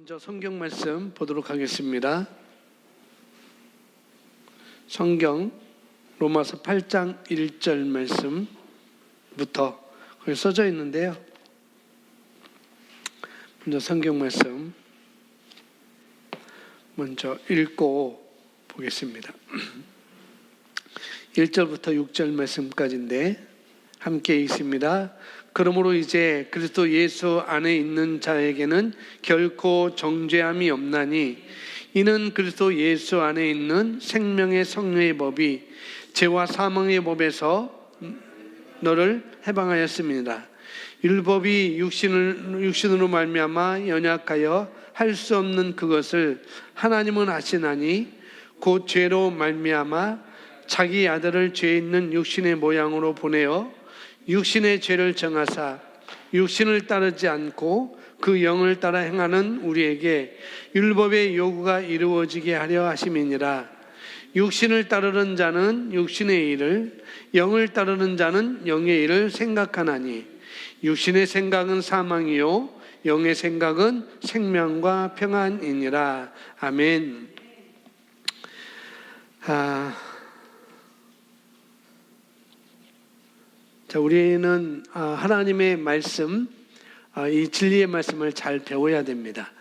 먼저 성경 말씀 보도록 하겠습니다. 성경 로마서 8장 1절 말씀부터 거기 써져 있는데요. 먼저 성경 말씀 먼저 읽고 보겠습니다. 1절부터 6절 말씀까지인데 함께 읽습니다. 그러므로 이제 그리스도 예수 안에 있는 자에게는 결코 정죄함이 없나니 이는 그리스도 예수 안에 있는 생명의 성령의 법이 죄와 사망의 법에서 너를 해방하였습니다. 율법이 육신으로 말미암아 연약하여 할 수 없는 그것을 하나님은 아시나니 곧 죄로 말미암아 자기 아들을 죄 있는 육신의 모양으로 보내어 육신의 죄를 정하사 육신을 따르지 않고 그 영을 따라 행하는 우리에게 율법의 요구가 이루어지게 하려 하심이니라. 육신을 따르는 자는 육신의 일을, 영을 따르는 자는 영의 일을 생각하나니 육신의 생각은 사망이요 영의 생각은 생명과 평안이니라. 아멘. 자, 우리는 하나님의 말씀, 이 진리의 말씀을 잘 배워야 됩니다.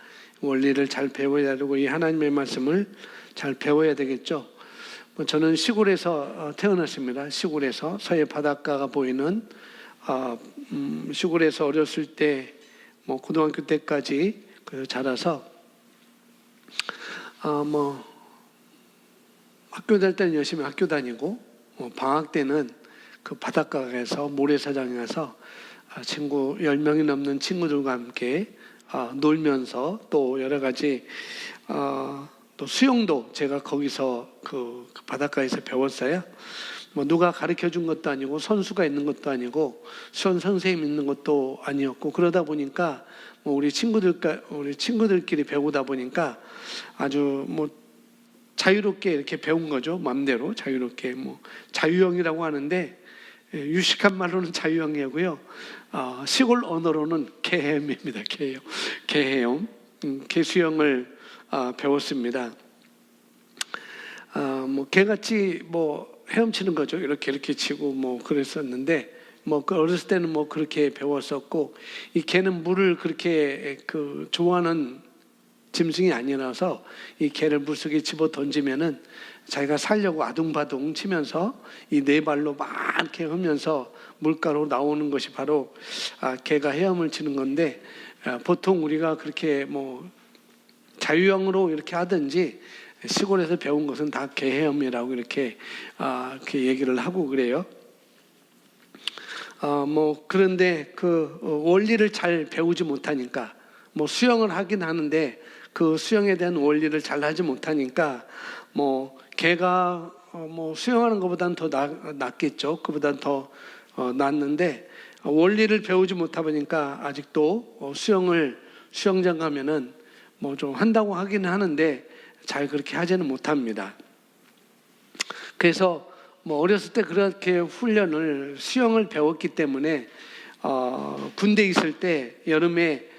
원리를 잘 배워야 되고 이 하나님의 말씀을 잘 배워야 되겠죠. 저는 시골에서 태어났습니다. 시골에서 서해 바닷가가 보이는 시골에서 어렸을 때 고등학교 때까지 자라서 학교 다닐 때는 열심히 학교 다니고 방학 때는 그 바닷가에서 모래사장에 가서 친구 10명이 넘는 친구들과 함께 놀면서 또 여러 가지 또 수영도 제가 거기서 그 바닷가에서 배웠어요. 누가 가르쳐 준 것도 아니고 선수가 있는 것도 아니고 수영 선생님 있는 것도 아니었고 그러다 보니까 우리 친구들끼리 배우다 보니까 아주 자유롭게 이렇게 배운 거죠. 마음대로 자유롭게 자유형이라고 하는데 유식한 말로는 자유형이고요. 시골 언어로는 개햄입니다. 개형, 개수형을 배웠습니다. 개같이 헤엄치는 거죠. 이렇게 치고 그랬었는데 어렸을 때는 그렇게 배웠었고 이 개는 물을 그렇게 좋아하는 짐승이 아니라서 이 개를 물속에 집어 던지면은 자기가 살려고 아둥바둥 치면서 이 네 발로 막 이렇게 하면서 물가로 나오는 것이 바로 개가 헤엄을 치는 건데 보통 우리가 그렇게 자유형으로 이렇게 하든지 시골에서 배운 것은 다 개 헤엄이라고 이렇게 얘기를 하고 그래요. 그런데 그 원리를 잘 배우지 못하니까 수영을 하긴 하는데 그 수영에 대한 원리를 잘 하지 못하니까 개가 수영하는 것보다는 더 낫겠죠. 그보다는 더 낫는데 원리를 배우지 못하다 보니까 아직도 수영장 가면은 좀 한다고 하기는 하는데 잘 그렇게 하지는 못합니다. 그래서 어렸을 때 그렇게 수영을 배웠기 때문에 군대에 있을 때 여름에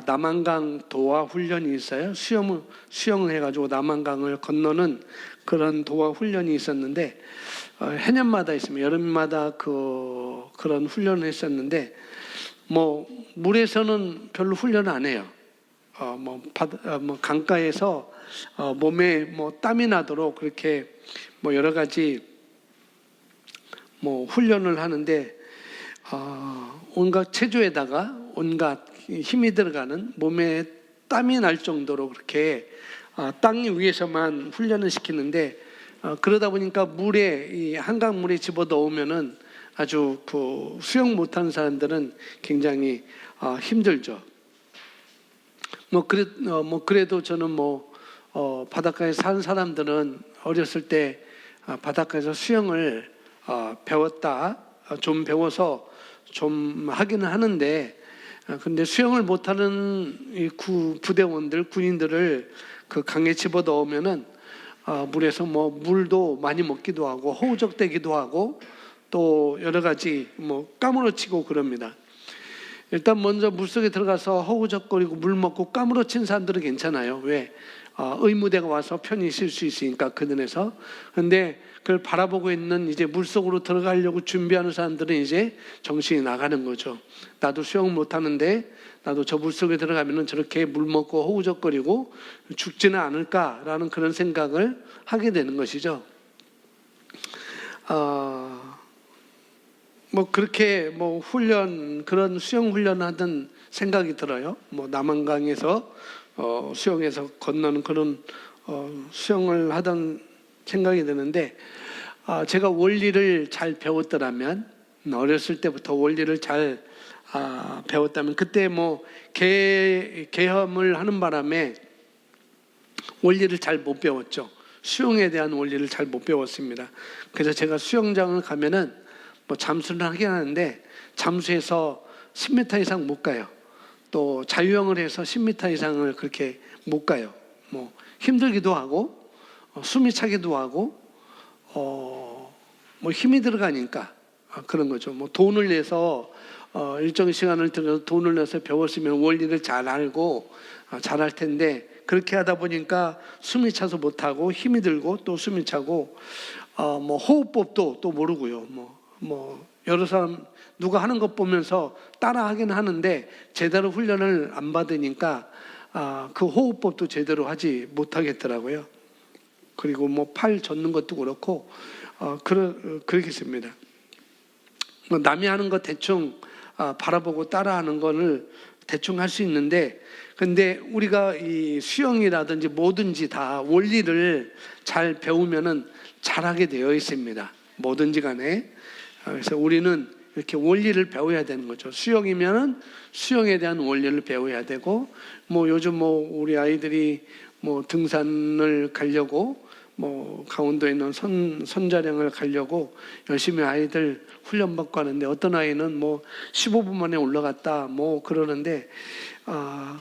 남한강 도하 훈련이 있어요. 수영을 해가지고 남한강을 건너는 그런 도하 훈련이 있었는데 해년마다 있으면 여름마다 그런 훈련을 했었는데 물에서는 별로 훈련을 안 해요. 강가에서 몸에 땀이 나도록 그렇게 여러 가지 훈련을 하는데 온갖 체조에다가 온갖 힘이 들어가는 몸에 땀이 날 정도로 그렇게 땅 위에서만 훈련을 시키는데 그러다 보니까 이 한강물에 집어 넣으면은 아주 수영 못하는 사람들은 굉장히 힘들죠. 그래도 저는 바닷가에 사는 사람들은 어렸을 때 바닷가에서 수영을 배웠다, 좀 배워서 좀 하기는 하는데 근데 수영을 못하는 이 군인들을 그 강에 집어 넣으면은 물에서 물도 많이 먹기도 하고 허우적대기도 하고 또 여러 가지 까무러치고 그럽니다. 일단 먼저 물속에 들어가서 허우적거리고 물 먹고 까무러친 사람들은 괜찮아요. 왜? 의무대가 와서 편히 쉴 수 있으니까 그늘에서. 근데 그걸 바라보고 있는 이제 물속으로 들어가려고 준비하는 사람들은 이제 정신이 나가는 거죠. 나도 수영 못하는데 나도 저 물속에 들어가면은 저렇게 물 먹고 허우적거리고 죽지는 않을까라는 그런 생각을 하게 되는 것이죠. 뭐 그렇게 뭐 훈련, 그런 수영 훈련하던 생각이 들어요. 뭐 남한강에서 수영해서 건너는 그런 수영을 하던 생각이 드는데, 제가 원리를 잘 배웠더라면, 어렸을 때부터 원리를 잘 배웠다면, 그때 뭐 계엄을 하는 바람에 원리를 잘 못 배웠죠. 수영에 대한 원리를 잘 못 배웠습니다. 그래서 제가 수영장을 가면은 뭐 잠수를 하긴 하는데 잠수해서 10m 이상 못 가요. 또 자유형을 해서 10m 이상을 그렇게 못 가요. 뭐 힘들기도 하고 숨이 차기도 하고 뭐 힘이 들어가니까 그런 거죠. 뭐 돈을 내서 일정 시간을 들여서 돈을 내서 배웠으면 원리를 잘 알고 잘할 텐데, 그렇게 하다 보니까 숨이 차서 못하고 힘이 들고 또 숨이 차고 뭐 호흡법도 또 모르고요. 뭐 여러 사람 누가 하는 것 보면서 따라하긴 하는데 제대로 훈련을 안 받으니까 그 호흡법도 제대로 하지 못하겠더라고요. 그리고 뭐 팔 젓는 것도 그렇고 그렇겠습니다. 뭐 남이 하는 거 대충 바라보고 따라하는 거를 대충 할 수 있는데, 근데 우리가 이 수영이라든지 뭐든지 다 원리를 잘 배우면은 잘하게 되어 있습니다. 뭐든지 간에. 그래서 우리는 이렇게 원리를 배워야 되는 거죠. 수영이면은 수영에 대한 원리를 배워야 되고, 뭐 요즘 뭐 우리 아이들이 뭐 등산을 가려고 뭐 강원도에 있는 선자령을 가려고 열심히 아이들 훈련받고 하는데, 어떤 아이는 뭐 15분 만에 올라갔다 뭐 그러는데,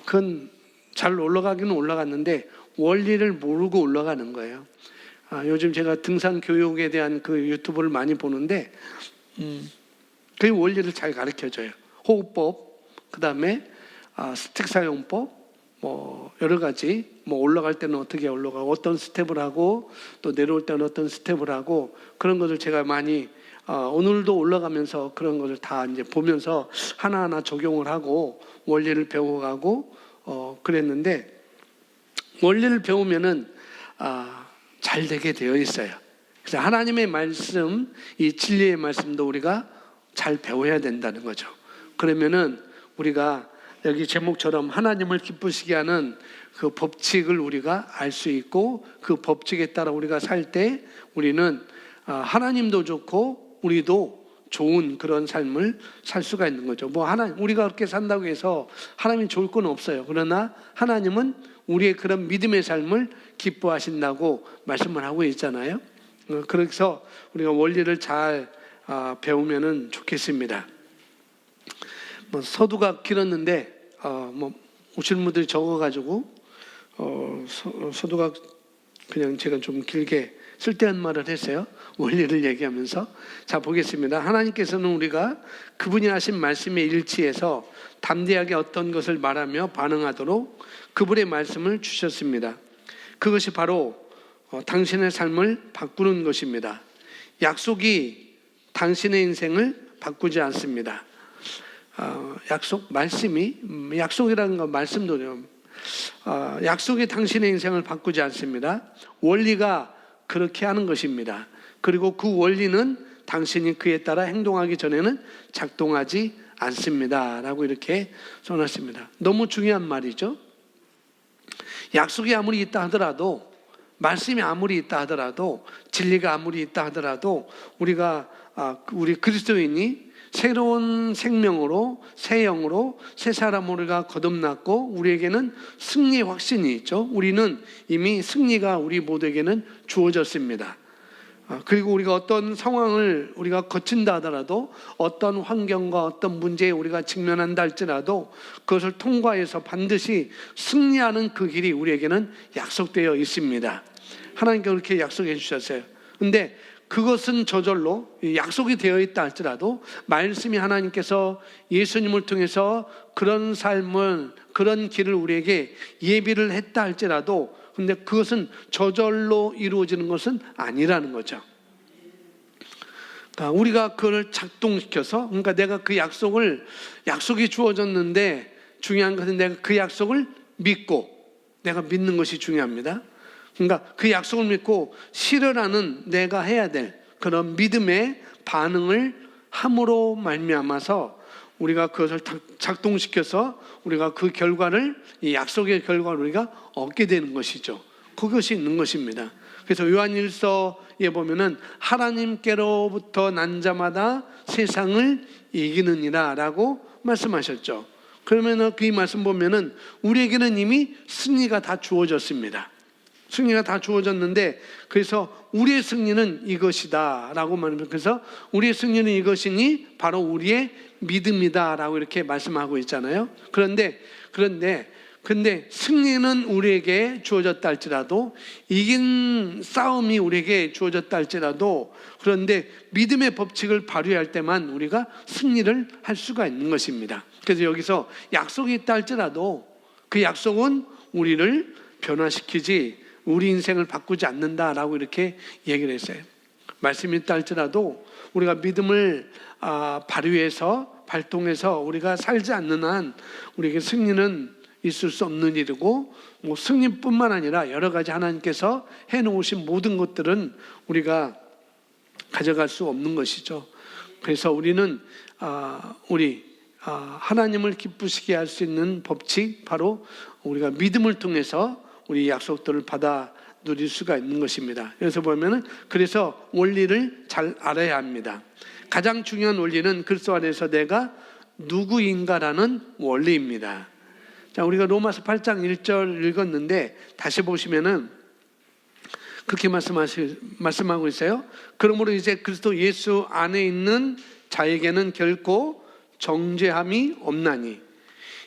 그건 잘 올라가기는 올라갔는데 원리를 모르고 올라가는 거예요. 요즘 제가 등산 교육에 대한 그 유튜브를 많이 보는데 그 원리를 잘 가르쳐줘요. 호흡법, 그 다음에 스틱 사용법, 뭐 여러 가지, 뭐 올라갈 때는 어떻게 올라가고 어떤 스텝을 하고 또 내려올 때는 어떤 스텝을 하고, 그런 것을 제가 많이 오늘도 올라가면서 그런 것을 다 이제 보면서 하나하나 적용을 하고 원리를 배워가고 그랬는데, 원리를 배우면은 잘 되게 되어 있어요. 그래서 하나님의 말씀, 이 진리의 말씀도 우리가 잘 배워야 된다는 거죠. 그러면은 우리가 여기 제목처럼 하나님을 기쁘시게 하는 그 법칙을 우리가 알 수 있고, 그 법칙에 따라 우리가 살 때 우리는 하나님도 좋고 우리도 좋은 그런 삶을 살 수가 있는 거죠. 뭐 우리가 그렇게 산다고 해서 하나님이 좋을 건 없어요. 그러나 하나님은 우리의 그런 믿음의 삶을 기뻐하신다고 말씀을 하고 있잖아요. 그래서 우리가 원리를 잘 배우면은 좋겠습니다. 뭐 서두가 길었는데 뭐 오시는 분들이 적어가지고 서두가 그냥 제가 좀 길게 쓸데없는 말을 했어요. 원리를 얘기하면서. 자, 보겠습니다. 하나님께서는 우리가 그분이 하신 말씀에 일치해서 담대하게 어떤 것을 말하며 반응하도록 그분의 말씀을 주셨습니다. 그것이 바로 당신의 삶을 바꾸는 것입니다. 약속이 당신의 인생을 바꾸지 않습니다. 약속이라는 건 말씀도 약속이 당신의 인생을 바꾸지 않습니다. 원리가 그렇게 하는 것입니다. 그리고 그 원리는 당신이 그에 따라 행동하기 전에는 작동하지 않습니다. 라고 이렇게 써놨습니다. 너무 중요한 말이죠. 약속이 아무리 있다 하더라도, 말씀이 아무리 있다 하더라도, 진리가 아무리 있다 하더라도 우리 그리스도인이 새로운 생명으로, 새 영으로, 새 사람으로 우리가 거듭났고 우리에게는 승리의 확신이 있죠. 우리는 이미 승리가 우리 모두에게는 주어졌습니다. 그리고 우리가 어떤 상황을 우리가 거친다 하더라도, 어떤 환경과 어떤 문제에 우리가 직면한다 할지라도 그것을 통과해서 반드시 승리하는 그 길이 우리에게는 약속되어 있습니다. 하나님께서 그렇게 약속해 주셨어요. 근데 그것은 저절로 약속이 되어 있다 할지라도 말씀이 하나님께서 예수님을 통해서 그런 삶을, 그런 길을 우리에게 예비를 했다 할지라도 근데 그것은 저절로 이루어지는 것은 아니라는 거죠. 그러니까 우리가 그걸 작동시켜서, 그러니까 내가 그 약속이 주어졌는데 중요한 것은 내가 그 약속을 믿고, 내가 믿는 것이 중요합니다. 그러니까 그 약속을 믿고 실현하는 내가 해야 될 그런 믿음의 반응을 함으로 말미암아서 우리가 그것을 작동시켜서 우리가 그 결과를, 이 약속의 결과를 우리가 얻게 되는 것이죠. 그것이 있는 것입니다. 그래서 요한일서에 보면은 하나님께로부터 난 자마다 세상을 이기느니라 라고 말씀하셨죠. 그러면은 그 말씀 보면은 우리에게는 이미 승리가 다 주어졌습니다. 승리가 다 주어졌는데, 그래서 우리의 승리는 이것이다 라고 말합니다. 그래서 우리의 승리는 이것이니 바로 우리의 믿음이다 라고 이렇게 말씀하고 있잖아요. 그런데 승리는 우리에게 주어졌다 할지라도, 이긴 싸움이 우리에게 주어졌다 할지라도, 그런데 믿음의 법칙을 발휘할 때만 우리가 승리를 할 수가 있는 것입니다. 그래서 여기서 약속이 있다 할지라도 그 약속은 우리를 변화시키지 우리 인생을 바꾸지 않는다라고 이렇게 얘기를 했어요. 말씀이 있다 할지라도 우리가 믿음을 발휘해서 발동해서 우리가 살지 않는 한 우리에게 승리는 있을 수 없는 일이고, 승리뿐만 아니라 여러 가지 하나님께서 해놓으신 모든 것들은 우리가 가져갈 수 없는 것이죠. 그래서 우리는 하나님을 기쁘시게 할 수 있는 법칙, 바로 우리가 믿음을 통해서 우리 약속들을 받아 누릴 수가 있는 것입니다. 그래서 보면은 그래서 원리를 잘 알아야 합니다. 가장 중요한 원리는 그리스도 안에서 내가 누구인가라는 원리입니다. 자, 우리가 로마서 8장 1절 읽었는데 다시 보시면은 그렇게 말씀하고 있어요. 그러므로 이제 그리스도 예수 안에 있는 자에게는 결코 정죄함이 없나니,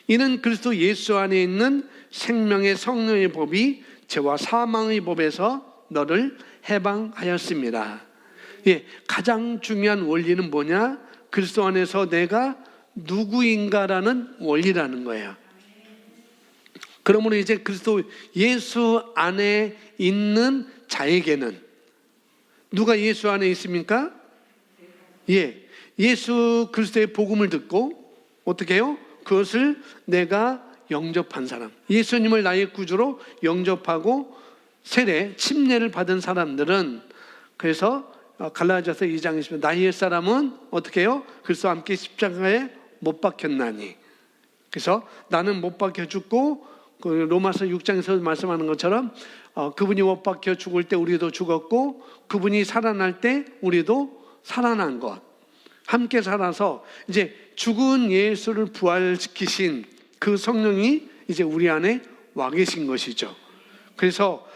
이는 그리스도 예수 안에 있는 생명의 성령의 법이 죄와 사망의 법에서 너를 해방하였습니다. 가장 중요한 원리는 뭐냐? 그리스도 안에서 내가 누구인가라는 원리라는 거예요. 그러므로 이제 그리스도 예수 안에 있는 자에게는, 누가 예수 안에 있습니까? 예수 그리스도의 복음을 듣고 어떻게 해요? 그것을 내가 영접한 사람, 예수님을 나의 구주로 영접하고 세례, 침례를 받은 사람들은, 그래서 갈라디아서 2장 20절 나의 옛사람은 어떻게 해요? 그리스도와 함께 십자가에 못 박혔나니, 그래서 나는 못 박혀 죽고, 그 로마서 6장에서 말씀하는 것처럼 그분이 못 박혀 죽을 때 우리도 죽었고, 그분이 살아날 때 우리도 살아난 것, 함께 살아서 이제 죽은 예수를 부활시키신 그 성령이 이제 우리 안에 와 계신 것이죠. 그래서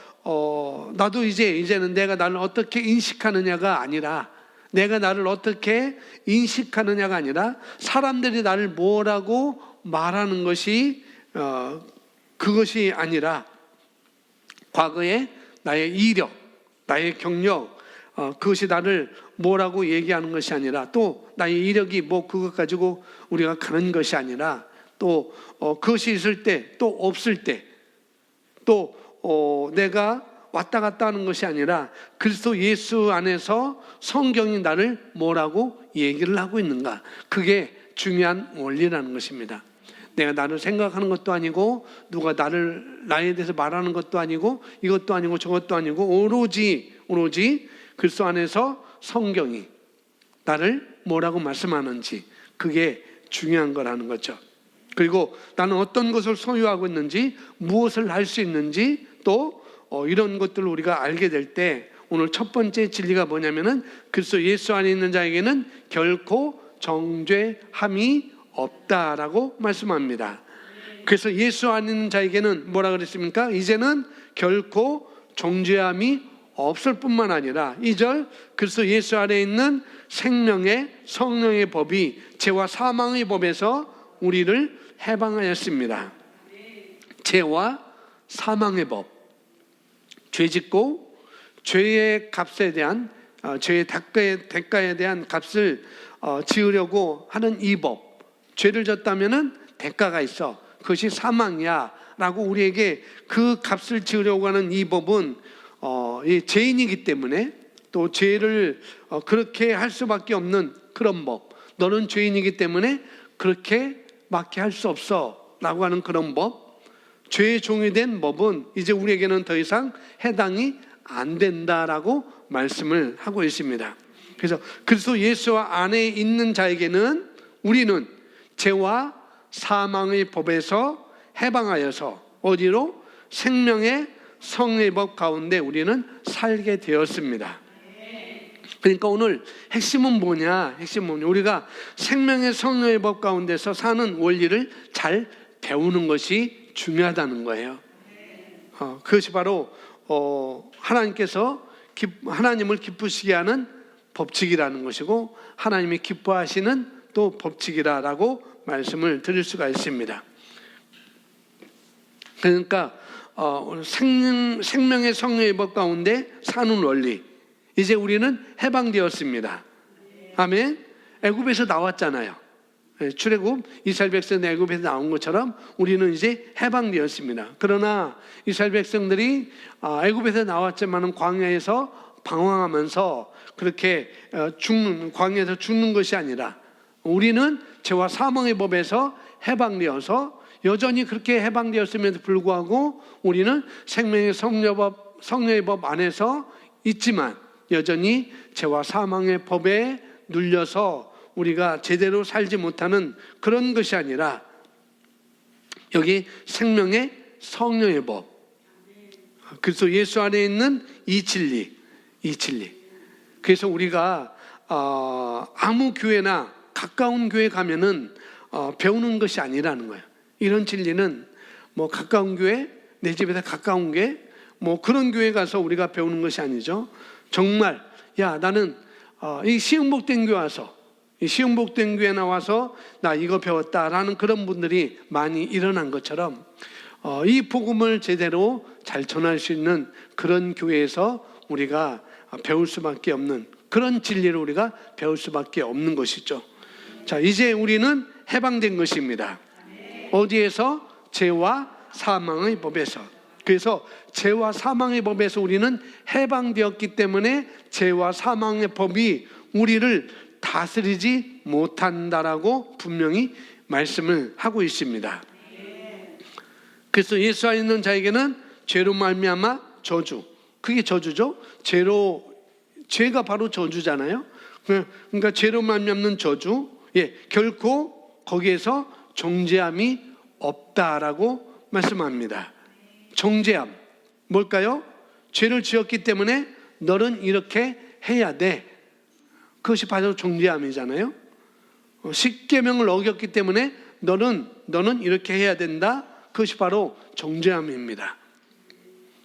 나도 이제는 내가 나를 어떻게 인식하느냐가 아니라, 내가 나를 어떻게 인식하느냐가 아니라 사람들이 나를 뭐라고 말하는 것이 그것이 아니라, 과거에 나의 이력, 나의 경력, 그것이 나를 뭐라고 얘기하는 것이 아니라, 또 나의 이력이 뭐 그것 가지고 우리가 가는 것이 아니라, 또 그것이 있을 때 또 없을 때, 또 내가 왔다 갔다 하는 것이 아니라 그리스도 예수 안에서 성경이 나를 뭐라고 얘기를 하고 있는가, 그게 중요한 원리라는 것입니다. 내가 나를 생각하는 것도 아니고, 누가 나에 대해서 말하는 것도 아니고, 이것도 아니고 저것도 아니고, 오로지 그리스도 안에서 성경이 나를 뭐라고 말씀하는지, 그게 중요한 거라는 거죠. 그리고 나는 어떤 것을 소유하고 있는지, 무엇을 할 수 있는지, 또 이런 것들을 우리가 알게 될 때, 오늘 첫 번째 진리가 뭐냐면은 그리스도 예수 안에 있는 자에게는 결코 정죄함이 없다라고 말씀합니다. 그래서 예수 안에 있는 자에게는 뭐라 그랬습니까? 이제는 결코 정죄함이 없을 뿐만 아니라, 2절 그리스도 예수 안에 있는 생명의 성령의 법이 죄와 사망의 법에서 우리를 해방하였습니다. 죄와 사망의 법, 죄 짓고 죄의 값에 대한 죄의 대가에 대한 값을 지으려고 하는 이 법, 죄를 졌다면은 대가가 있어, 그것이 사망이야 라고 우리에게 그 값을 지으려고 하는 이 법은 죄인이기 때문에, 또 죄를 그렇게 할 수밖에 없는 그런 법, 너는 죄인이기 때문에 그렇게 맞게 할 수 없어 라고 하는 그런 법, 죄의 종이 된 법은 이제 우리에게는 더 이상 해당이 안 된다라고 말씀을 하고 있습니다. 그래서 그리스도 예수 안에 있는 자에게는 우리는 죄와 사망의 법에서 해방하여서 어디로? 생명의 성령의 법 가운데 우리는 살게 되었습니다. 그러니까 오늘 핵심은 뭐냐? 우리가 생명의 성령의 법 가운데서 사는 원리를 잘 배우는 것이 중요하다는 거예요. 그것이 바로 하나님을 기쁘시게 하는 법칙이라는 것이고, 하나님이 기뻐하시는 또 법칙이라고 말씀을 드릴 수가 있습니다. 그러니까 생명의 성령의 법 가운데 사는 원리, 이제 우리는 해방되었습니다. 아멘. 애굽에서 나왔잖아요. 출애굽 이스라엘 백성들 애굽에서 나온 것처럼 우리는 이제 해방되었습니다. 그러나 이스라엘 백성들이 애굽에서 나왔지만은 광야에서 방황하면서 그렇게 광야에서 죽는 것이 아니라, 우리는 죄와 사망의 법에서 해방되어서 여전히 그렇게 해방되었음에도 불구하고 우리는 생명의 성령의 법 안에서 있지만 여전히 죄와 사망의 법에 눌려서 우리가 제대로 살지 못하는 그런 것이 아니라, 여기 생명의 성령의 법, 그래서 예수 안에 있는 이 진리. 그래서 우리가 아무 교회나 가까운 교회 가면은 배우는 것이 아니라는 거예요. 이런 진리는 뭐 가까운 교회, 내 집에서 가까운 교회, 뭐 그런 교회 가서 우리가 배우는 것이 아니죠. 정말 나는 이 시흥복된 교회 와서, 이 시흥복된 교회 나와서 나 이거 배웠다라는 그런 분들이 많이 일어난 것처럼 이 복음을 제대로 잘 전할 수 있는 그런 교회에서 우리가 배울 수밖에 없는 그런 진리를 우리가 배울 수밖에 없는 것이죠. 자, 이제 우리는 해방된 것입니다. 어디에서? 죄와 사망의 법에서. 그래서 죄와 사망의 법에서 우리는 해방되었기 때문에 죄와 사망의 법이 우리를 다스리지 못한다라고 분명히 말씀을 하고 있습니다. 그래서 예수 안에 있는 자에게는 죄로 말미암아 저주, 그게 저주죠. 죄가 바로 저주잖아요. 그러니까 죄로 말미암는 저주, 결코 거기에서 정죄함이 없다라고 말씀합니다. 정죄함 뭘까요? 죄를 지었기 때문에 너는 이렇게 해야 돼. 그것이 바로 정죄함이잖아요. 십계명을 어겼기 때문에 너는 이렇게 해야 된다. 그것이 바로 정죄함입니다.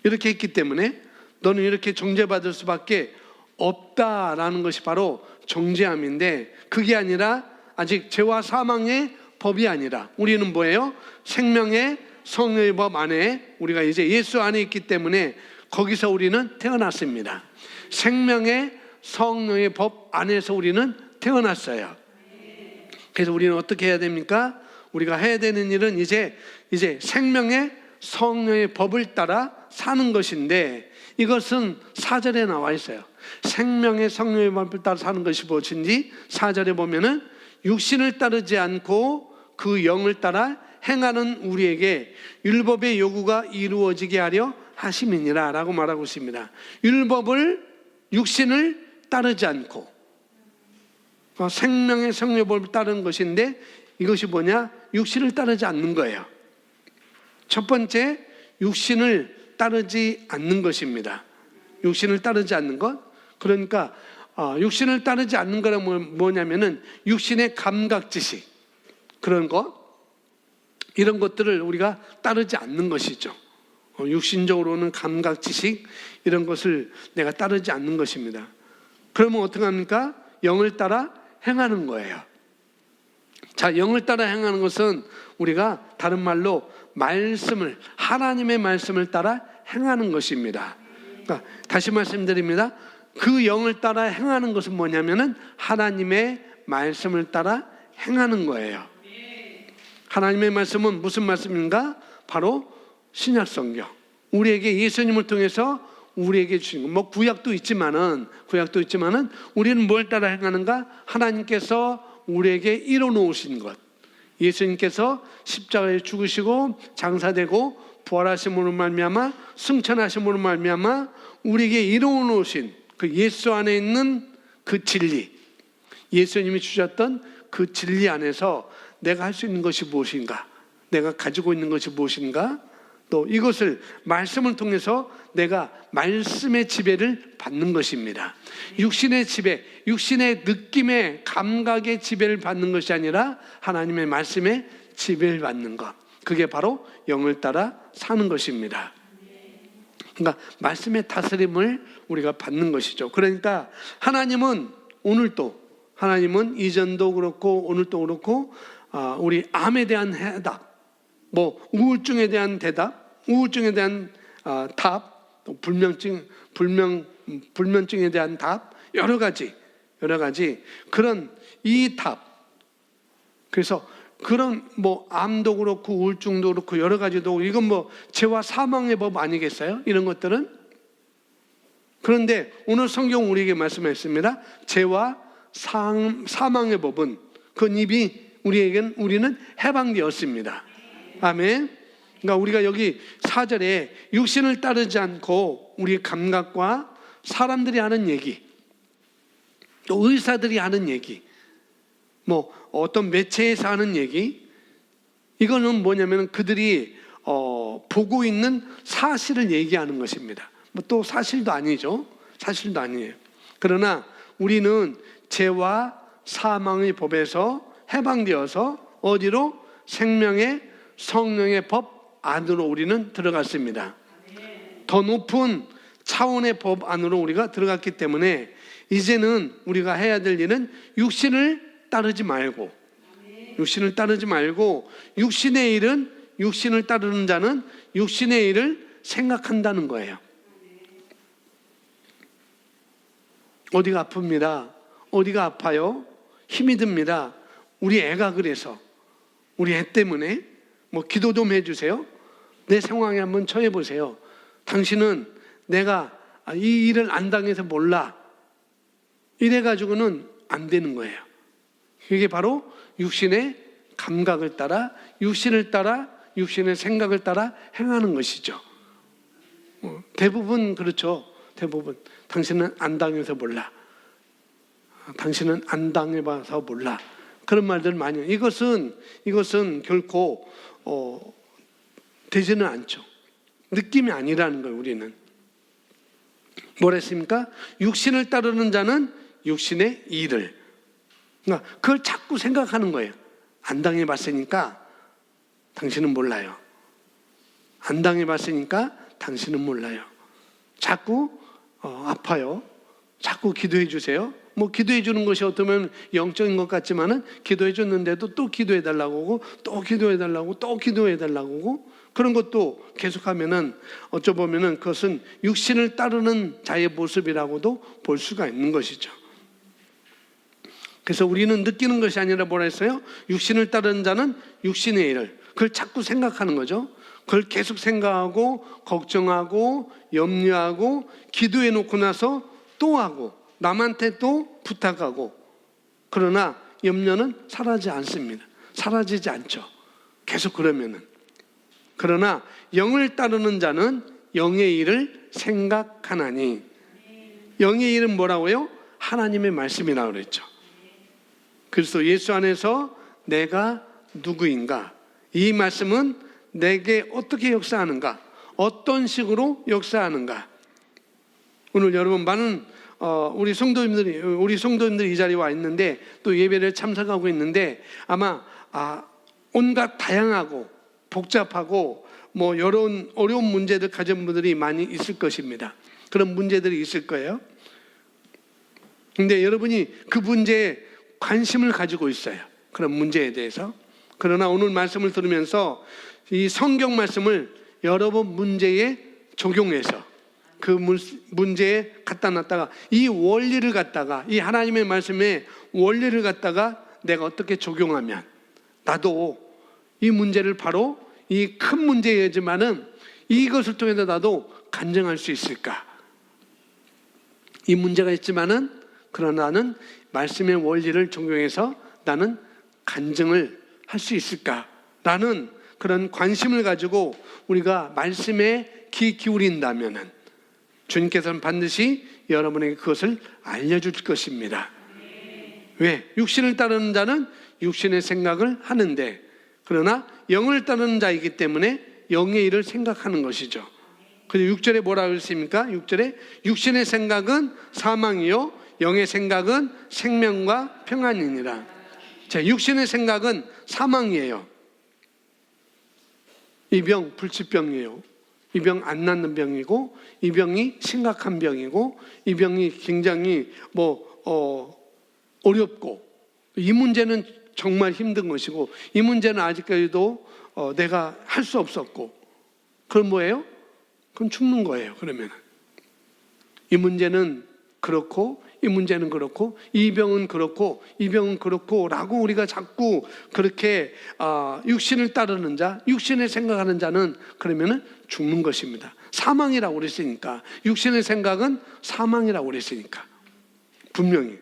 이렇게 했기 때문에 너는 이렇게 정죄받을 수밖에 없다라는 것이 바로 정죄함인데, 그게 아니라 아직 죄와 사망의 법이 아니라 우리는 뭐예요? 생명의 성령의 법 안에, 우리가 이제 예수 안에 있기 때문에 거기서 우리는 태어났습니다. 생명의 성령의 법 안에서 우리는 태어났어요. 그래서 우리는 어떻게 해야 됩니까? 우리가 해야 되는 일은 이제 생명의 성령의 법을 따라 사는 것인데, 이것은 4절에 나와 있어요. 생명의 성령의 법을 따라 사는 것이 무엇인지 4절에 보면은 육신을 따르지 않고 그 영을 따라 행하는 우리에게 율법의 요구가 이루어지게 하려 하심이니라 라고 말하고 있습니다. 율법을, 육신을 따르지 않고 생명의 성령의 법을 따르는 것인데, 이것이 뭐냐? 육신을 따르지 않는 거예요. 첫 번째, 육신을 따르지 않는 것입니다. 육신을 따르지 않는 것. 그러니까 육신을 따르지 않는 거란 뭐냐면은 육신의 감각 지식, 그런 것, 이런 것들을 우리가 따르지 않는 것이죠. 육신적으로는 감각 지식, 이런 것을 내가 따르지 않는 것입니다. 그러면 어떻게 합니까? 영을 따라 행하는 거예요. 자, 영을 따라 행하는 것은 우리가 다른 말로 하나님의 말씀을 따라 행하는 것입니다. 그러니까 다시 말씀드립니다. 그 영을 따라 행하는 것은 뭐냐면은 하나님의 말씀을 따라 행하는 거예요. 하나님의 말씀은 무슨 말씀인가? 바로 신약 성경. 우리에게 예수님을 통해서 우리에게 주신 것. 뭐 구약도 있지만은 우리는 뭘 따라 행하는가? 하나님께서 우리에게 이뤄 놓으신 것. 예수님께서 십자가에 죽으시고 장사되고 부활하심으로 말미암아 승천하심으로 말미암아 우리에게 이루어 놓으신 그 예수 안에 있는 그 진리, 예수님이 주셨던 그 진리 안에서 내가 할 수 있는 것이 무엇인가, 내가 가지고 있는 것이 무엇인가, 또 이것을 말씀을 통해서 내가 말씀의 지배를 받는 것입니다. 육신의 지배, 육신의 느낌의 감각의 지배를 받는 것이 아니라 하나님의 말씀의 지배를 받는 것, 그게 바로 영을 따라 사는 것입니다. 그러니까 말씀의 다스림을 우리가 받는 것이죠. 그러니까 하나님은 이전도 그렇고 오늘도 그렇고 우리 암에 대한 해답, 뭐 우울증에 대한 대답, 우울증에 대한 답, 또 불면증에 대한 답, 여러 가지 그런 이 답. 그래서 그런 뭐 암도 그렇고 우울증도 그렇고 여러 가지도, 이건 뭐 죄와 사망의 법 아니겠어요? 이런 것들은. 그런데 오늘 성경 우리에게 말씀했습니다. 죄와 사망의 법은 그건 이미 우리는 해방되었습니다. 아멘. 그러니까 우리가 여기 4절에 육신을 따르지 않고 우리 감각과 사람들이 하는 얘기, 또 의사들이 하는 얘기, 뭐 어떤 매체에서 하는 얘기, 이거는 뭐냐면 그들이 보고 있는 사실을 얘기하는 것입니다. 뭐 또 사실도 아니죠. 사실도 아니에요. 그러나 우리는 죄와 사망의 법에서 해방되어서 어디로? 생명의 성령의 법 안으로 우리는 들어갔습니다. 더 높은 차원의 법 안으로 우리가 들어갔기 때문에 이제는 우리가 해야 될 일은 육신을 따르지 말고 육신을 따르는 자는 육신의 일을 생각한다는 거예요. 어디가 아픕니다. 어디가 아파요? 힘이 듭니다. 우리 애가 그래서, 우리 애 때문에 뭐 기도 좀 해주세요. 내 상황에 한번 처해 보세요. 당신은 내가 이 일을 안 당해서 몰라, 이래가지고는 안 되는 거예요. 이게 바로 육신의 감각을 따라, 육신을 따라, 육신의 생각을 따라 행하는 것이죠. 대부분 그렇죠. 대부분 당신은 안 당해서 몰라, 당신은 안 당해봐서 몰라, 그런 말들 많이 해요. 이것은 결코 되지는 않죠. 느낌이 아니라는 거예요. 우리는 뭐라 했습니까? 육신을 따르는 자는 육신의 일을, 그러니까 그걸 자꾸 생각하는 거예요. 안 당해봤으니까 당신은 몰라요. 안 당해봤으니까 당신은 몰라요. 자꾸 아파요. 자꾸 기도해 주세요. 뭐 기도해 주는 것이 어쩌면 영적인 것 같지만은 기도해 줬는데도 또 기도해 달라고 하고, 또 기도해 달라고, 또 기도해 달라고 하고, 그런 것도 계속하면은 어쩌보면은 그것은 육신을 따르는 자의 모습이라고도 볼 수가 있는 것이죠. 그래서 우리는 느끼는 것이 아니라 뭐라 했어요? 육신을 따르는 자는 육신의 일을, 그걸 자꾸 생각하는 거죠. 그걸 계속 생각하고 걱정하고 염려하고 기도해 놓고 나서 또 하고 남한테 또 부탁하고, 그러나 염려는 사라지지 않죠. 계속 그러면은. 그러나 영을 따르는 자는 영의 일을 생각하나니, 영의 일은 뭐라고요? 하나님의 말씀이라고 그랬죠. 그래서 예수 안에서 내가 누구인가, 이 말씀은 내게 어떻게 역사하는가, 어떤 식으로 역사하는가. 오늘 여러분 많은 우리 성도님들이 이 자리에 와 있는데, 또 예배를 참석하고 있는데, 아마 온갖 다양하고 복잡하고 뭐 여러 어려운 문제들 가진 분들이 많이 있을 것입니다. 그런 문제들이 있을 거예요. 근데 여러분이 그 문제에 관심을 가지고 있어요. 그런 문제에 대해서. 그러나 오늘 말씀을 들으면서 이 성경 말씀을 여러분 문제에 적용해서 그 문제에 갖다 놨다가 이 원리를 갖다가 이 하나님의 말씀의 원리를 갖다가 내가 어떻게 적용하면 나도 이 문제를 바로 이 큰 문제이지만은 이것을 통해서 나도 간증할 수 있을까? 이 문제가 있지만은 그러나 나는 말씀의 원리를 적용해서 나는 간증을 할 수 있을까? 라는 그런 관심을 가지고 우리가 말씀에 귀 기울인다면은 주님께서는 반드시 여러분에게 그것을 알려줄 것입니다. 왜? 육신을 따르는 자는 육신의 생각을 하는데 그러나 영을 따르는 자이기 때문에 영의 일을 생각하는 것이죠. 그리고 6절에 뭐라고 했습니까? 6절에 육신의 생각은 사망이요 영의 생각은 생명과 평안이니라. 자, 육신의 생각은 사망이에요. 이 병 불치병이에요. 이 병 안 낫는 병이고 이 병이 심각한 병이고 이 병이 굉장히 어렵고 이 문제는 정말 힘든 것이고 이 문제는 아직까지도 내가 할 수 없었고 그럼 뭐예요? 그럼 죽는 거예요. 그러면 이 문제는 그렇고 이 문제는 그렇고 이 병은 그렇고 이 병은 그렇고 라고 우리가 자꾸 그렇게 육신을 따르는 자, 육신을 생각하는 자는 그러면은 죽는 것입니다. 사망이라고 그랬으니까 육신의 생각은 사망이라고 그랬으니까 분명히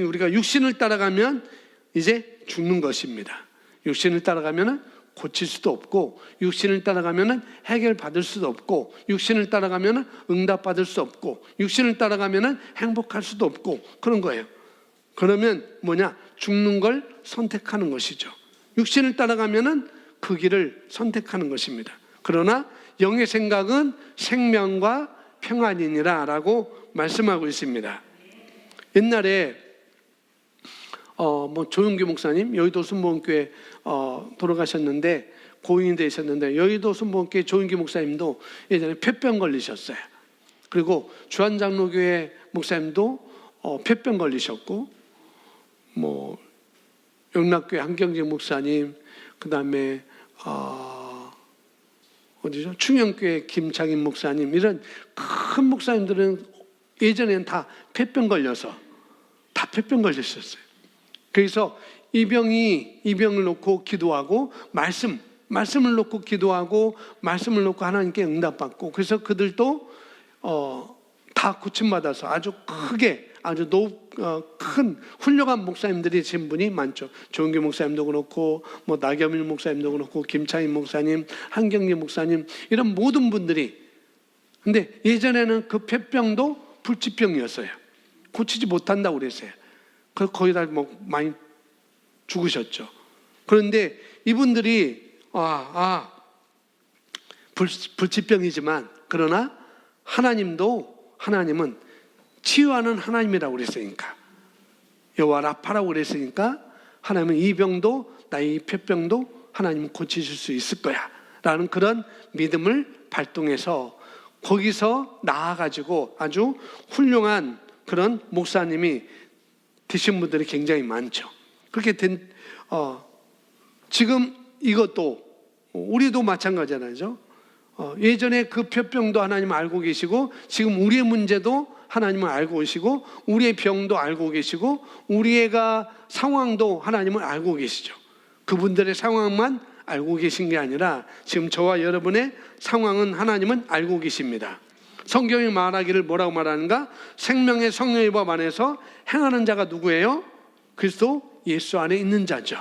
우리가 육신을 따라가면 이제 죽는 것입니다. 육신을 따라가면은 고칠 수도 없고 육신을 따라가면은 해결받을 수도 없고 육신을 따라가면은 응답받을 수 없고 육신을 따라가면은 행복할 수도 없고 그런 거예요. 그러면 뭐냐? 죽는 걸 선택하는 것이죠. 육신을 따라가면은 그 길을 선택하는 것입니다. 그러나 영의 생각은 생명과 평안이니라 라고 말씀하고 있습니다. 옛날에 조용기 목사님 여의도 순복음교회 돌아가셨는데 고인이 되셨는데 여의도 순복음교회 조용기 목사님도 예전에 폐병 걸리셨어요. 그리고 주한장로교회 목사님도 폐병 걸리셨고 영락교회 한경직 목사님 그다음에 어디죠? 충영교회 김창인 목사님 이런 큰 목사님들은 예전에는 다 폐병 걸려서 다 폐병 걸리셨어요. 그래서 이 병을 놓고 기도하고 말씀을 놓고 기도하고 말씀을 놓고 하나님께 응답받고 그래서 그들도 다 고침받아서 아주 크게 아주 큰 훌륭한 목사님들이 진 분이 많죠. 조은기 목사님도 그렇고 나겸일 목사님도 그렇고 김차인 목사님, 한경리 목사님 이런 모든 분들이 근데 예전에는 그 폐병도 불치병이었어요. 고치지 못한다고 그랬어요. 거의 다 많이 죽으셨죠. 그런데 이분들이 불치병이지만 그러나 하나님은 치유하는 하나님이라고 그랬으니까 여호와 라파라고 그랬으니까 하나님은 이 병도 나의 폐병도 하나님은 고치실 수 있을 거야 라는 그런 믿음을 발동해서 거기서 나아가지고 아주 훌륭한 그런 목사님이 되신 분들이 굉장히 많죠. 그렇게 된 지금 이것도 우리도 마찬가지잖아요. 예전에 그 폐병도 하나님 알고 계시고 지금 우리의 문제도 하나님은 알고 계시고 우리의 병도 알고 계시고 우리의 상황도 하나님은 알고 계시죠. 그분들의 상황만 알고 계신 게 아니라 지금 저와 여러분의 상황은 하나님은 알고 계십니다. 성경이 말하기를 뭐라고 말하는가? 생명의 성령의 법 안에서 행하는 자가 누구예요? 그리스도 예수 안에 있는 자죠.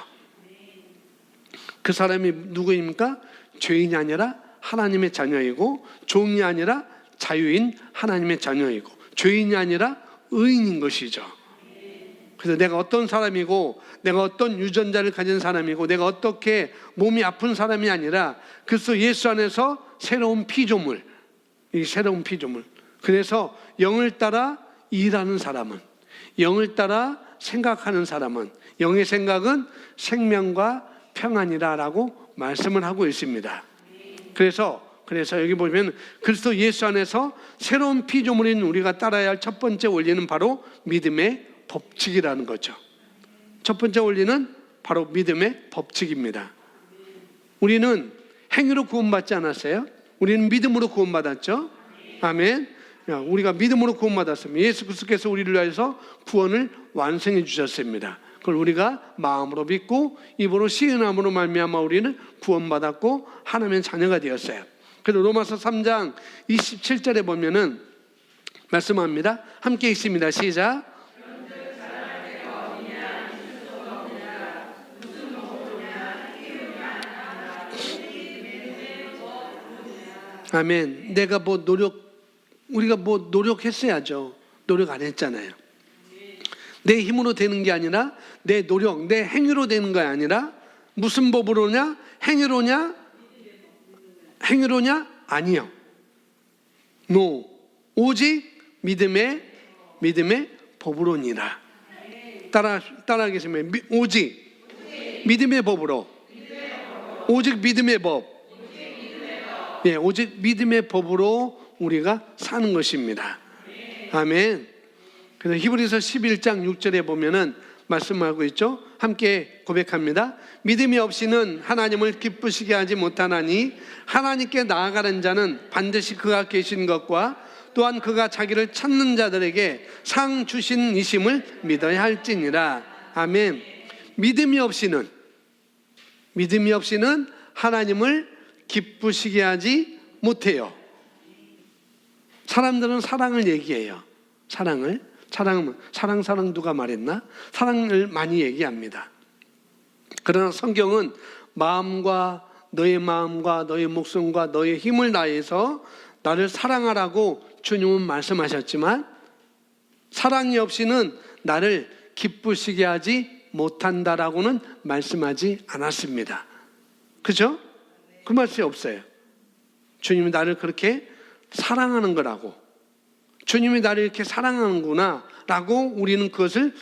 그 사람이 누구입니까? 죄인이 아니라 하나님의 자녀이고 종이 아니라 자유인 하나님의 자녀이고 죄인이 아니라 의인인 것이죠. 그래서 내가 어떤 사람이고 내가 어떤 유전자를 가진 사람이고 내가 어떻게 몸이 아픈 사람이 아니라 그리스도 예수 안에서 새로운 피조물, 이 새로운 피조물. 그래서 영을 따라 일하는 사람은 영을 따라 생각하는 사람은 영의 생각은 생명과 평안이라라고 말씀을 하고 있습니다. 그래서 여기 보면 그리스도 예수 안에서 새로운 피조물인 우리가 따라야 할 첫 번째 원리는 바로 믿음의 법칙이라는 거죠. 첫 번째 원리는 바로 믿음의 법칙입니다. 우리는 행위로 구원받지 않았어요. 우리는 믿음으로 구원받았죠. 아멘. 우리가 믿음으로 구원받았습니다. 예수 그리스도께서 우리를 위해서 구원을 완성해 주셨습니다. 그걸 우리가 마음으로 믿고 입으로 시인함으로 말미암아 우리는 구원받았고 하나님의 자녀가 되었어요. 그래서 로마서 3장 27절에 보면은 말씀합니다. 함께 읽습니다. 시작. 아멘. 우리가 노력했어야죠. 노력 안 했잖아요. 내 힘으로 되는 게 아니라 내 노력, 내 행위로 되는 게 아니라 무슨 법으로냐? 행위로냐? 아니요. No. 오직 믿음의 법으로니라. 따라하겠습니다. 오직 믿음의 법으로. 오직 믿음의 법. 예, 오직 믿음의 법으로 우리가 사는 것입니다. 아멘. 그래서 히브리서 11장 6절에 보면은 말씀하고 있죠. 함께 고백합니다. 믿음이 없이는 하나님을 기쁘시게 하지 못하나니 하나님께 나아가는 자는 반드시 그가 계신 것과 또한 그가 자기를 찾는 자들에게 상 주신 이심을 믿어야 할지니라. 아멘. 믿음이 없이는 하나님을 기쁘시게 하지 못해요. 사람들은 사랑을 얘기해요. 사랑 누가 말했나? 사랑을 많이 얘기합니다. 그러나 성경은 너의 마음과 너의 목숨과 너의 힘을 다해서 나를 사랑하라고 주님은 말씀하셨지만 사랑이 없이는 나를 기쁘시게 하지 못한다라고는 말씀하지 않았습니다. 그죠? 그 말씀이 없어요. 주님이 나를 그렇게 사랑하는 거라고, 주님이 나를 이렇게 사랑하는구나 라고 우리는 그것을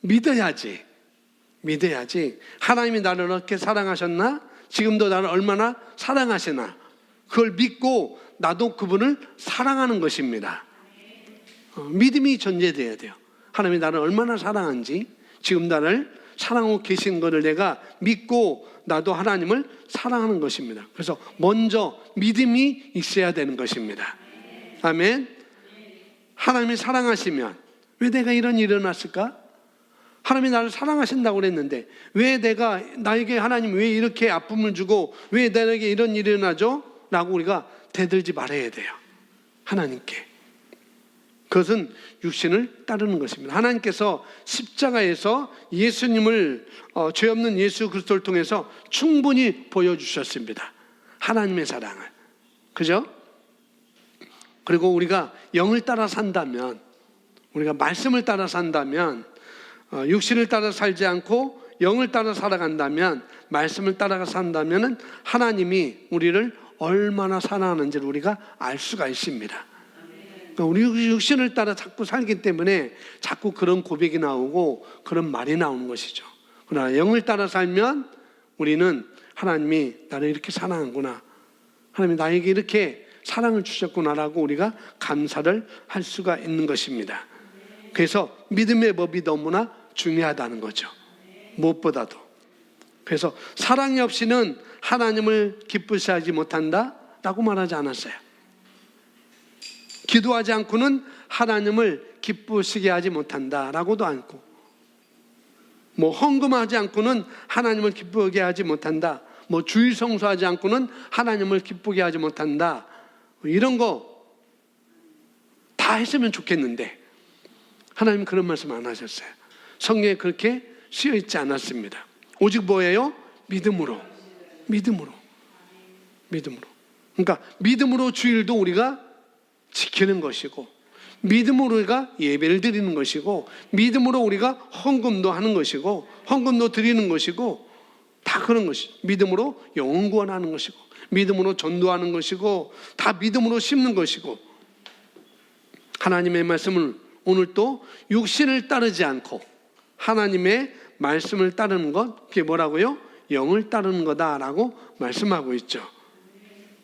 믿어야지. 하나님이 나를 이렇게 사랑하셨나? 지금도 나를 얼마나 사랑하시나? 그걸 믿고 나도 그분을 사랑하는 것입니다. 믿음이 전제돼야 돼요. 하나님이 나를 얼마나 사랑한지, 지금 나를 사랑하고 계신 것을 내가 믿고 나도 하나님을 사랑하는 것입니다. 그래서 먼저 믿음이 있어야 되는 것입니다. 아멘. 하나님이 사랑하시면 왜 내가 이런 일이 일어났을까? 하나님이 나를 사랑하신다고 그랬는데 왜 나에게 하나님 왜 이렇게 아픔을 주고 왜 나에게 이런 일이 일어나죠? 라고 우리가 대들지 말아야 돼요. 하나님께. 그것은 육신을 따르는 것입니다. 하나님께서 십자가에서 예수님을 죄 없는 예수 그리스도를 통해서 충분히 보여주셨습니다. 하나님의 사랑을. 그죠? 그리고 우리가 영을 따라 산다면, 우리가 말씀을 따라 산다면, 육신을 따라 살지 않고 영을 따라 살아간다면, 말씀을 따라 산다면 하나님이 우리를 얼마나 사랑하는지를 우리가 알 수가 있습니다. 우리 육신을 따라 자꾸 살기 때문에 자꾸 그런 고백이 나오고 그런 말이 나오는 것이죠. 그러나 영을 따라 살면 우리는 하나님이 나를 이렇게 사랑하구나, 하나님이 나에게 이렇게 사랑을 주셨구나라고 우리가 감사를 할 수가 있는 것입니다. 그래서 믿음의 법이 너무나 중요하다는 거죠. 무엇보다도. 그래서 사랑이 없이는 하나님을 기쁘시게 하지 못한다라고 말하지 않았어요. 기도하지 않고는 하나님을 기쁘시게 하지 못한다라고도 않고, 헌금하지 않고는 하나님을 기쁘게 하지 못한다, 주일 성수하지 않고는 하나님을 기쁘게 하지 못한다, 이런 거 다 했으면 좋겠는데 하나님은 그런 말씀 안 하셨어요. 성경에 그렇게 쓰여 있지 않았습니다. 오직 뭐예요? 믿음으로. 그러니까 믿음으로 주일도 우리가 지키는 것이고, 믿음으로 우리가 예배를 드리는 것이고, 믿음으로 우리가 헌금도 하는 것이고, 헌금도 드리는 것이고, 다 그런 것이 믿음으로 영혼 구원하는 것이고, 믿음으로 전도하는 것이고, 다 믿음으로 심는 것이고, 하나님의 말씀을 오늘 또 육신을 따르지 않고 하나님의 말씀을 따르는 것, 그게 뭐라고요? 영을 따르는 거다라고 말씀하고 있죠.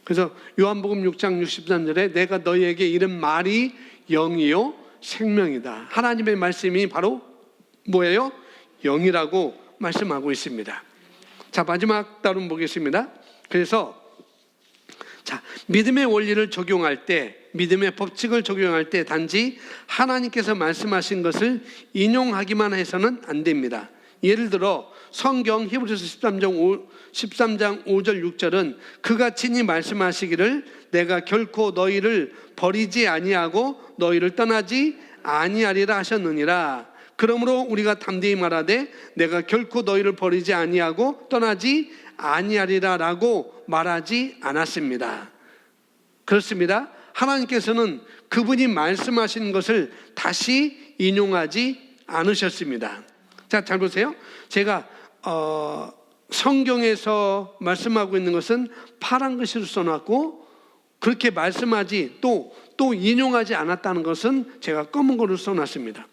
그래서 요한복음 6장 63절에 내가 너희에게 이른 말이 영이요 생명이다. 하나님의 말씀이 바로 뭐예요? 영이라고 말씀하고 있습니다. 자, 마지막 단원 보겠습니다. 그래서 자, 믿음의 원리를 적용할 때, 믿음의 법칙을 적용할 때 단지 하나님께서 말씀하신 것을 인용하기만 해서는 안 됩니다. 예를 들어 성경 히브리서 13장 5절 6절은 그가 친히 말씀하시기를 내가 결코 너희를 버리지 아니하고 너희를 떠나지 아니하리라 하셨느니라. 그러므로 우리가 담대히 말하되 내가 결코 너희를 버리지 아니하고 떠나지 아니하리라 라고 말하지 않았습니다. 그렇습니다. 하나님께서는 그분이 말씀하신 것을 다시 인용하지 않으셨습니다. 자, 잘 보세요. 제가 성경에서 말씀하고 있는 것은 파란 글씨로 써놨고 그렇게 말씀하지 또 인용하지 않았다는 것은 제가 검은 걸로 써놨습니다.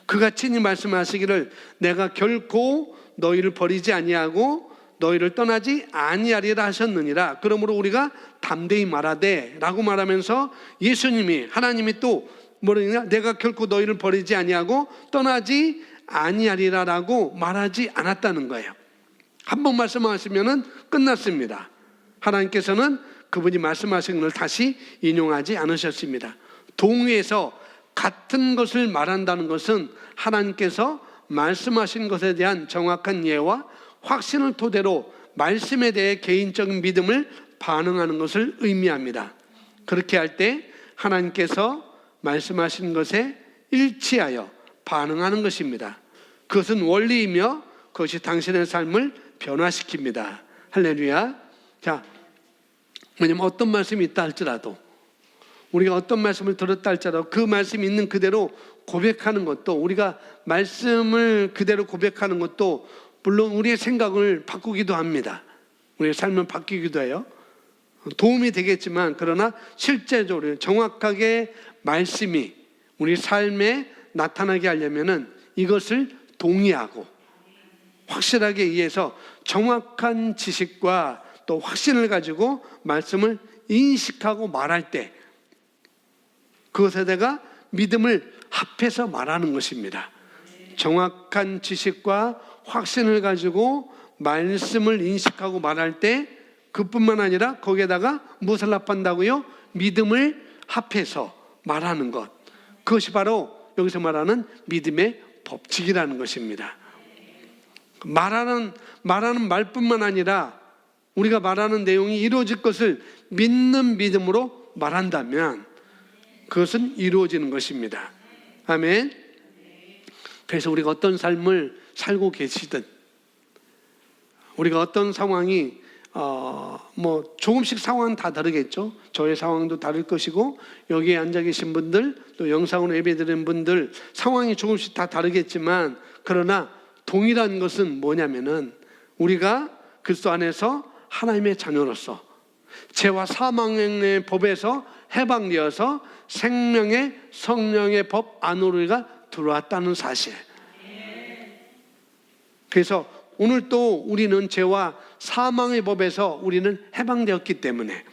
그가 친히 말씀하시기를 내가 결코 너희를 버리지 아니하고 너희를 떠나지 아니하리라 하셨느니라. 그러므로 우리가 담대히 말하되 라고 말하면서 예수님이 하나님이 또 뭐라냐 내가 결코 너희를 버리지 아니하고 떠나지 아니하리라 라고 말하지 않았다는 거예요. 한 번 말씀하시면 끝났습니다. 하나님께서는 그분이 말씀하신 것을 다시 인용하지 않으셨습니다. 동의해서 같은 것을 말한다는 것은 하나님께서 말씀하신 것에 대한 정확한 이해와 확신을 토대로 말씀에 대해 개인적인 믿음을 반응하는 것을 의미합니다. 그렇게 할 때 하나님께서 말씀하신 것에 일치하여 반응하는 것입니다. 그것은 원리이며 그것이 당신의 삶을 변화시킵니다. 할렐루야. 자, 왜냐면 어떤 말씀이 있다 할지라도 우리가 어떤 말씀을 들었다 할지라도 그 말씀이 있는 그대로 고백하는 것도 우리가 말씀을 그대로 고백하는 것도 물론 우리의 생각을 바꾸기도 합니다. 우리의 삶을 바뀌기도 해요. 도움이 되겠지만 그러나 실제적으로 정확하게 말씀이 우리 삶에 나타나게 하려면은 이것을 동의하고 확실하게 이해해서 정확한 지식과 또 확신을 가지고 말씀을 인식하고 말할 때 그것에다가 믿음을 합해서 말하는 것입니다. 정확한 지식과 확신을 가지고 말씀을 인식하고 말할 때 그뿐만 아니라 거기에다가 무엇을 합한다고요? 믿음을 합해서 말하는 것. 그것이 바로 여기서 말하는 믿음의 법칙이라는 것입니다. 말하는 말뿐만 아니라 우리가 말하는 내용이 이루어질 것을 믿는 믿음으로 말한다면 그것은 이루어지는 것입니다. 아멘. 그래서 우리가 어떤 삶을 살고 계시든 우리가 어떤 상황이 조금씩 상황은 다 다르겠죠. 저의 상황도 다를 것이고 여기에 앉아 계신 분들 또 영상으로 예배드리는 분들 상황이 조금씩 다 다르겠지만 그러나 동일한 것은 뭐냐면은 우리가 그리스도 안에서 하나님의 자녀로서 죄와 사망의 법에서 해방되어서 생명의 성령의 법 안으로 우리가 들어왔다는 사실. 그래서 오늘 또 우리는 죄와 사망의 법에서 우리는 해방되었기 때문에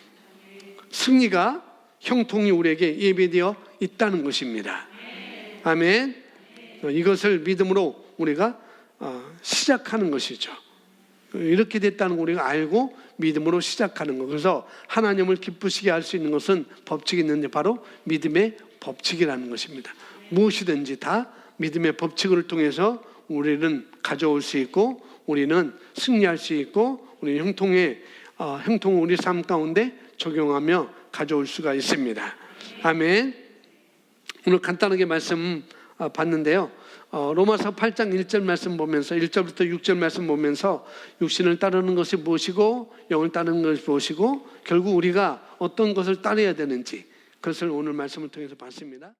승리가 형통이 우리에게 예비되어 있다는 것입니다. 아멘. 이것을 믿음으로 우리가 시작하는 것이죠. 이렇게 됐다는 거 우리가 알고 믿음으로 시작하는 거. 그래서 하나님을 기쁘시게 할 수 있는 것은 법칙이 있는데 바로 믿음의 법칙이라는 것입니다. 무엇이든지 다 믿음의 법칙을 통해서 우리는 가져올 수 있고 우리는 승리할 수 있고 우리 형통을 우리 삶 가운데 적용하며 가져올 수가 있습니다. 아멘. 오늘 간단하게 말씀 봤는데요. 로마서 8장 1절 말씀 보면서 1절부터 6절 말씀 보면서 육신을 따르는 것이 무엇이고 영을 따르는 것이 무엇이고 결국 우리가 어떤 것을 따라야 되는지 그것을 오늘 말씀을 통해서 봤습니다.